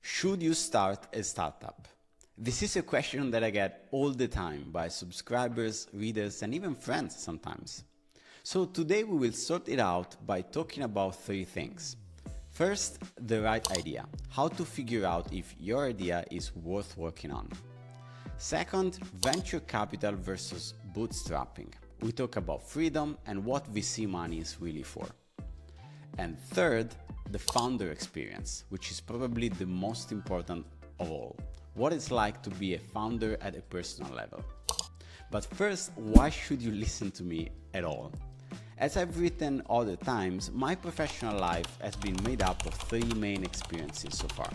Should you start a startup? This is a question that I get all the time by subscribers, readers, and even friends sometimes. So today we will sort it out by talking about three things. First, the right idea, how to figure out if your idea is worth working on. Second, venture capital versus bootstrapping. We talk about freedom and what VC money is really for. And third, the founder experience, which is probably the most important of all. What it's like to be a founder at a personal level. But first, why should you listen to me at all? As I've written other times, my professional life has been made up of three main experiences so far.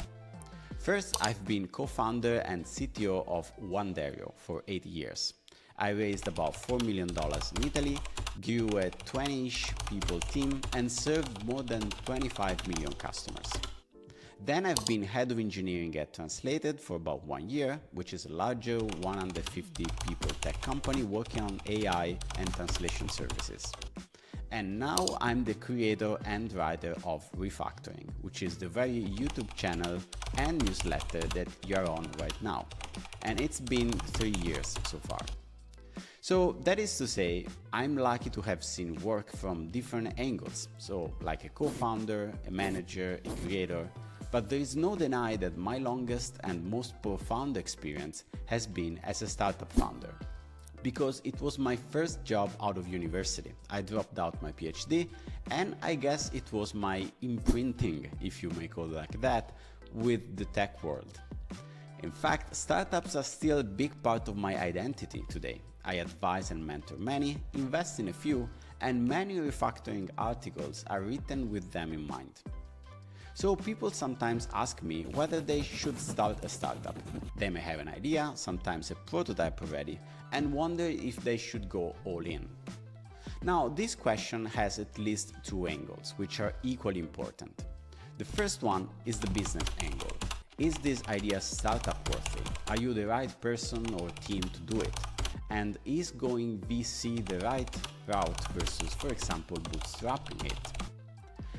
First, I've been co-founder and CTO of Wanderio for 8 years. I raised about $4 million in Italy, grew a 20-ish people team, and served more than 25 million customers. Then I've been head of engineering at Translated for about 1 year, which is a larger 150 people tech company working on AI and translation services. And now I'm the creator and writer of Refactoring, which is the very YouTube channel and newsletter that you're on right now. And it's been 3 years so far. So that is to say, I'm lucky to have seen work from different angles, so like a co-founder, a manager, a creator, but there is no deny that my longest and most profound experience has been as a startup founder. Because it was my first job out of university. I dropped out my PhD, and I guess it was my imprinting, if you may call it like that, with the tech world. In fact, startups are still a big part of my identity today. I advise and mentor many, invest in a few, and many refactoring articles are written with them in mind. So people sometimes ask me whether they should start a startup. They may have an idea, sometimes a prototype already, and wonder if they should go all in. Now, this question has at least two angles, which are equally important. The first one is the business angle. Is this idea startup worthy? Are you the right person or team to do it? And is going VC the right route versus, for example, bootstrapping it?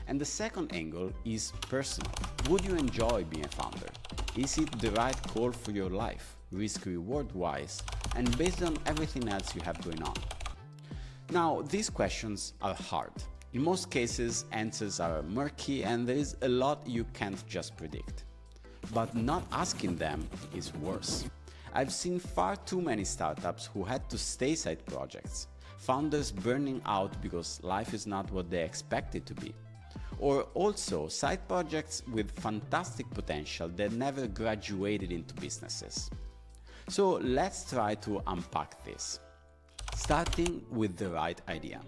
And the second angle is personal. Would you enjoy being a founder? Is it the right call for your life, risk-reward wise, and based on everything else you have going on? Now, these questions are hard. In most cases, answers are murky and there is a lot you can't just predict. But not asking them is worse. I've seen far too many startups who had to stay side projects, founders burning out because life is not what they expect it to be, or also side projects with fantastic potential that never graduated into businesses. So let's try to unpack this, starting with the right idea.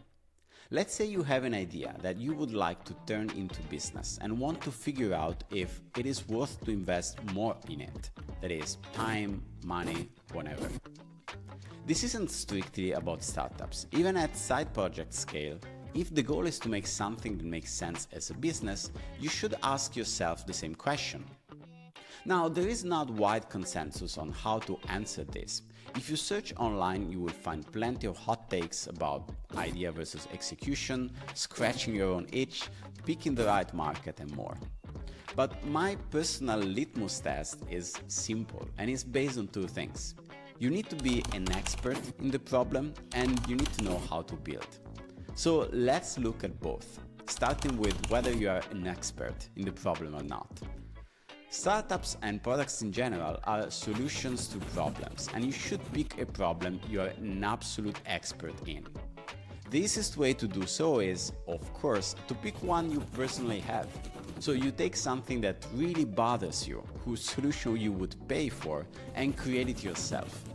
Let's say you have an idea that you would like to turn into business and want to figure out if it is worth to invest more in it. That is, time, money, whatever. This isn't strictly about startups. Even at side project scale, if the goal is to make something that makes sense as a business, you should ask yourself the same question. Now, there is not wide consensus on how to answer this. If you search online, you will find plenty of hot takes about idea versus execution, scratching your own itch, picking the right market, and more. But my personal litmus test is simple and is based on two things. You need to be an expert in the problem and you need to know how to build. So let's look at both, starting with whether you are an expert in the problem or not. Startups and products in general are solutions to problems, and you should pick a problem you are an absolute expert in. The easiest way to do so is, of course, to pick one you personally have. So you take something that really bothers you, whose solution you would pay for, and create it yourself.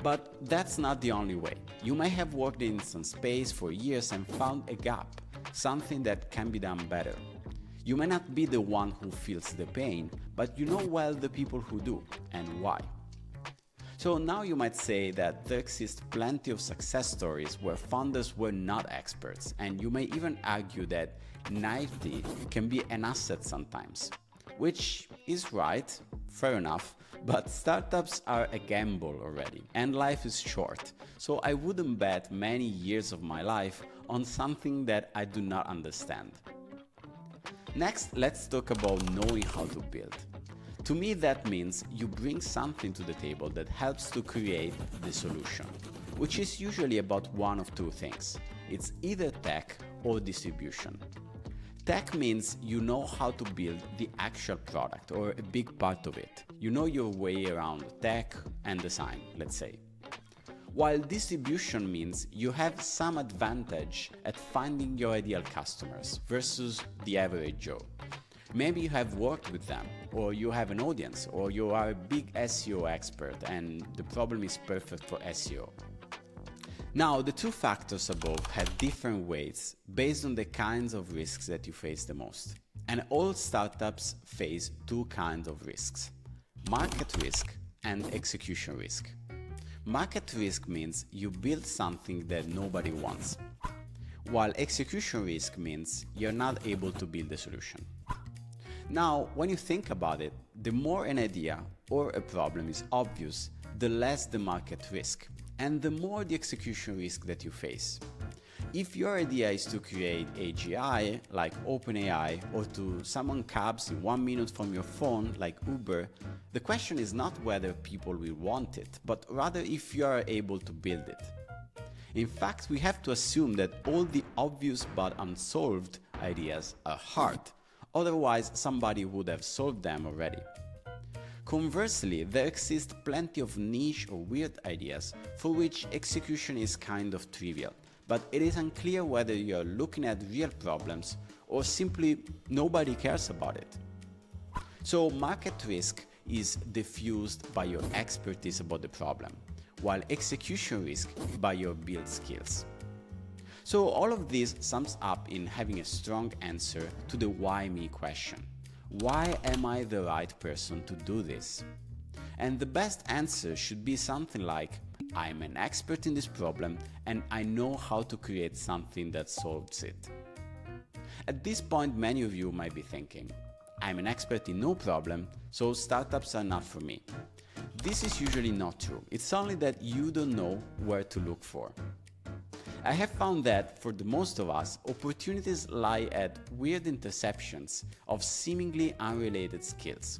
But that's not the only way. You may have worked in some space for years and found a gap, something that can be done better. You may not be the one who feels the pain, but you know well the people who do, and why. So now you might say that there exist plenty of success stories where founders were not experts, and you may even argue that naivety can be an asset sometimes. Which is right, fair enough, but startups are a gamble already, and life is short, so I wouldn't bet many years of my life on something that I do not understand. Next, let's talk about knowing how to build. To me, that means you bring something to the table that helps to create the solution, which is usually about one of two things. It's either tech or distribution. Tech means you know how to build the actual product or a big part of it. You know your way around tech and design, let's say. While distribution means you have some advantage at finding your ideal customers versus the average Joe. Maybe you have worked with them, or you have an audience, or you are a big SEO expert and the problem is perfect for SEO. Now, the two factors above have different weights based on the kinds of risks that you face the most. And all startups face two kinds of risks: market risk and execution risk. Market risk means you build something that nobody wants, while execution risk means you're not able to build a solution. Now, when you think about it, the more an idea or a problem is obvious, the less the market risk, and the more the execution risk that you face. If your idea is to create AGI, like OpenAI, or to summon cabs in 1 minute from your phone, like Uber, the question is not whether people will want it, but rather if you are able to build it. In fact, we have to assume that all the obvious but unsolved ideas are hard. Otherwise, somebody would have solved them already. Conversely, there exist plenty of niche or weird ideas for which execution is kind of trivial, but it is unclear whether you are looking at real problems or simply nobody cares about it. So market risk is diffused by your expertise about the problem, while execution risk by your build skills. So all of this sums up in having a strong answer to the why me question. Why am I the right person to do this? And the best answer should be something like, I'm an expert in this problem and I know how to create something that solves it. At this point, many of you might be thinking, I'm an expert in no problem, so startups are not for me. This is usually not true. It's only that you don't know where to look for. I have found that, for the most of us, opportunities lie at weird interceptions of seemingly unrelated skills.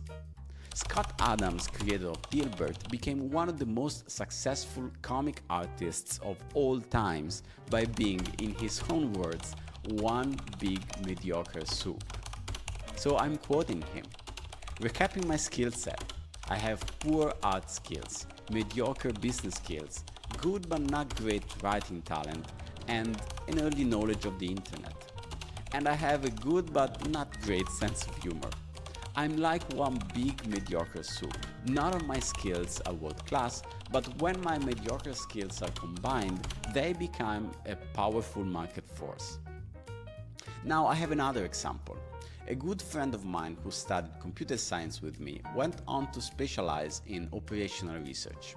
Scott Adams, creator of Dilbert, became one of the most successful comic artists of all times by being, in his own words, one big mediocre soup. So I'm quoting him. Recapping my skill set, I have poor art skills, mediocre business skills, good but not great writing talent, and an early knowledge of the internet. And I have a good but not great sense of humor. I'm like one big mediocre soup. None of my skills are world class, but when my mediocre skills are combined, they become a powerful market force. Now I have another example. A good friend of mine who studied computer science with me went on to specialize in operational research.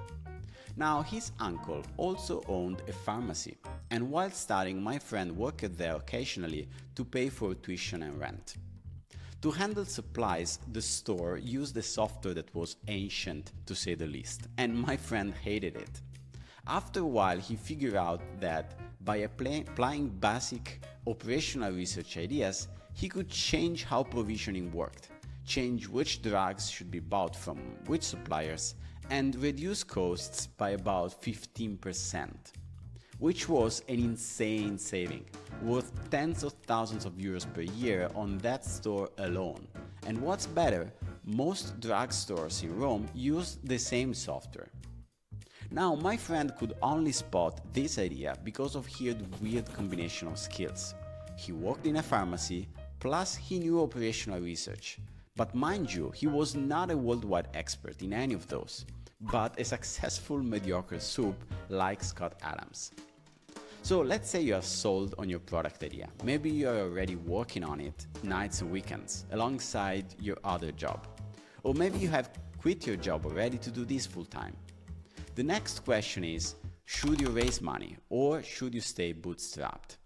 Now, his uncle also owned a pharmacy, and while studying, my friend worked there occasionally to pay for tuition and rent. To handle supplies, the store used a software that was ancient, to say the least, and my friend hated it. After a while, he figured out that by applying basic operational research ideas, he could change how provisioning worked, change which drugs should be bought from which suppliers, and reduce costs by about 15%, which was an insane saving, worth tens of thousands of euros per year on that store alone. And what's better, most drugstores in Rome used the same software. Now, my friend could only spot this idea because of his weird combination of skills. He worked in a pharmacy, plus he knew operational research. But mind you, he was not a worldwide expert in any of those, but a successful mediocre soup like Scott Adams. So let's say you are sold on your product idea. Maybe you are already working on it nights and weekends alongside your other job. Or maybe you have quit your job already to do this full time. The next question is, should you raise money or should you stay bootstrapped?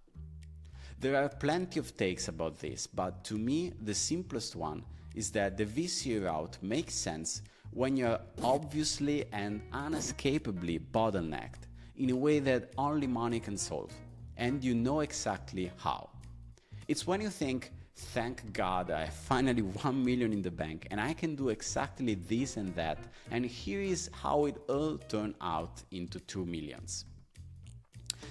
There are plenty of takes about this, but to me the simplest one is that the VC route makes sense when you're obviously and unescapably bottlenecked in a way that only money can solve, and you know exactly how. It's when you think, thank God I have finally 1 million in the bank and I can do exactly this and that, and here is how it all turned out into 2 millions.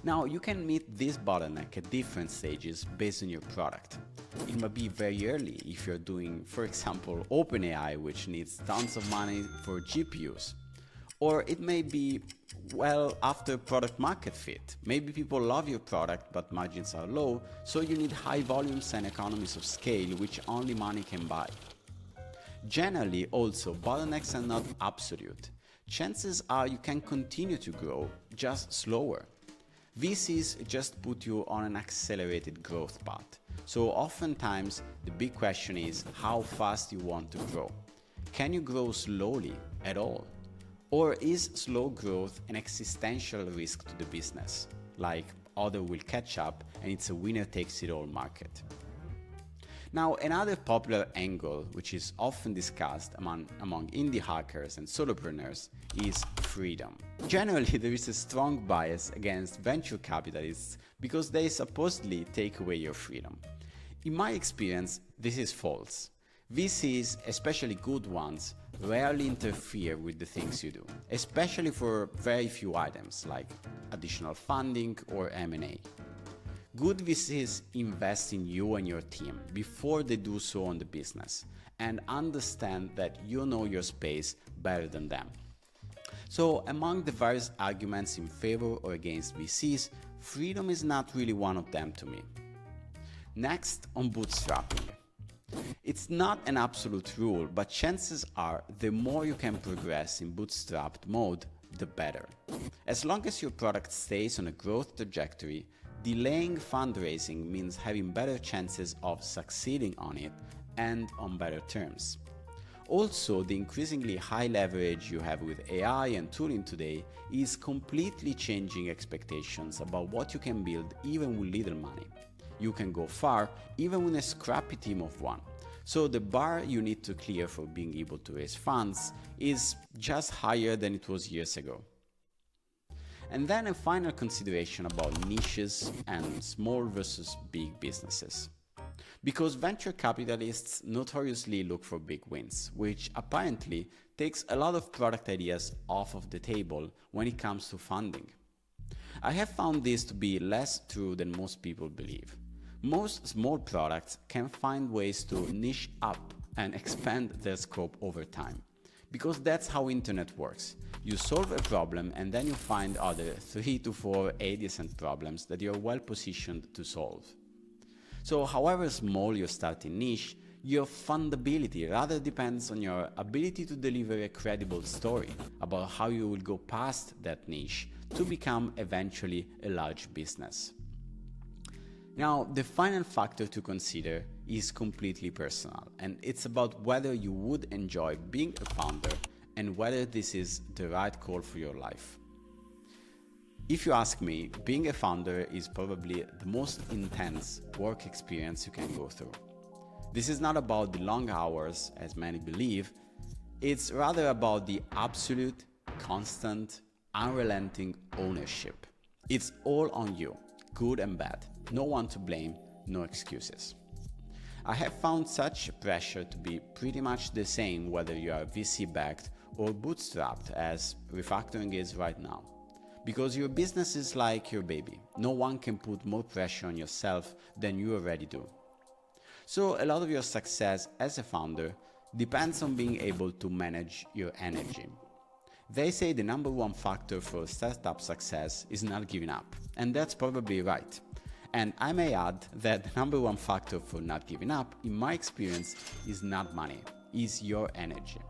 Now, you can meet this bottleneck at different stages based on your product. It might be very early if you're doing, for example, OpenAI, which needs tons of money for GPUs. Or it may be well after product market fit. Maybe people love your product but margins are low, so you need high volumes and economies of scale which only money can buy. Generally, also, bottlenecks are not absolute. Chances are you can continue to grow, just slower. VCs just put you on an accelerated growth path. So oftentimes the big question is how fast you want to grow. Can you grow slowly at all? Or is slow growth an existential risk to the business, like others will catch up and it's a winner takes it all market? Now, another popular angle, which is often discussed among indie hackers and solopreneurs, is freedom. Generally, there is a strong bias against venture capitalists because they supposedly take away your freedom. In my experience, this is false. VCs, especially good ones, rarely interfere with the things you do, especially for very few items like additional funding or M&A. Good VCs invest in you and your team before they do so on the business and understand that you know your space better than them. So, among the various arguments in favor or against VCs, freedom is not really one of them to me. Next, on bootstrapping. It's not an absolute rule, but chances are the more you can progress in bootstrapped mode, the better. As long as your product stays on a growth trajectory, delaying fundraising means having better chances of succeeding on it and on better terms. Also, the increasingly high leverage you have with AI and tooling today is completely changing expectations about what you can build even with little money. You can go far even with a scrappy team of one. So the bar you need to clear for being able to raise funds is just higher than it was years ago. And then a final consideration about niches and small versus big businesses. Because venture capitalists notoriously look for big wins, which apparently takes a lot of product ideas off of the table when it comes to funding. I have found this to be less true than most people believe. Most small products can find ways to niche up and expand their scope over time. Because that's how internet works. You solve a problem and then you find other 3 to 4 adjacent problems that you're well positioned to solve. So however small your starting niche, your fundability rather depends on your ability to deliver a credible story about how you will go past that niche to become eventually a large business. Now, the final factor to consider is completely personal, and it's about whether you would enjoy being a founder and whether this is the right call for your life. If you ask me, being a founder is probably the most intense work experience you can go through. This is not about the long hours, as many believe, it's rather about the absolute, constant, unrelenting ownership. It's all on you, good and bad. No one to blame, no excuses. I have found such pressure to be pretty much the same whether you are VC-backed or bootstrapped as refactoring is right now. Because your business is like your baby. No one can put more pressure on yourself than you already do. So a lot of your success as a founder depends on being able to manage your energy. They say the number one factor for startup success is not giving up, and that's probably right. And I may add that the number one factor for not giving up, in my experience, is not money, is your energy.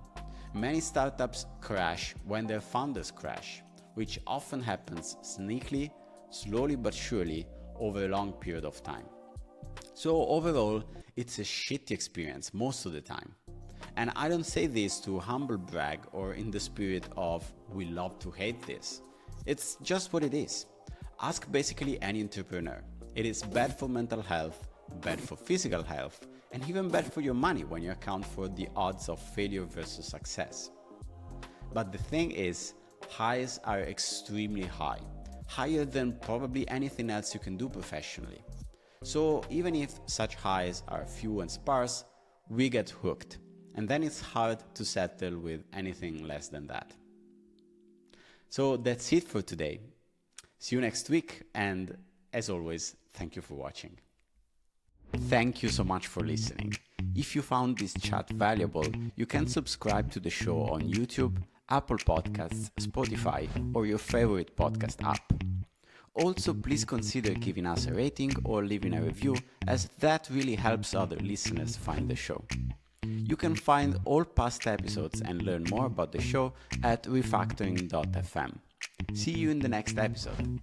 Many startups crash when their founders crash, which often happens sneakily, slowly but surely, over a long period of time. So overall, it's a shitty experience most of the time. And I don't say this to humble brag or in the spirit of we love to hate this. It's just what it is. Ask basically any entrepreneur. It is bad for mental health, bad for physical health, and even bad for your money when you account for the odds of failure versus success. But the thing is, highs are extremely high, higher than probably anything else you can do professionally. So even if such highs are few and sparse, we get hooked. And then it's hard to settle with anything less than that. So that's it for today. See you next week, and as always, thank you for watching. Thank you so much for listening. If you found this chat valuable, you can subscribe to the show on YouTube, Apple Podcasts, Spotify, or your favorite podcast app. Also, please consider giving us a rating or leaving a review, as that really helps other listeners find the show. You can find all past episodes and learn more about the show at refactoring.fm. See you in the next episode.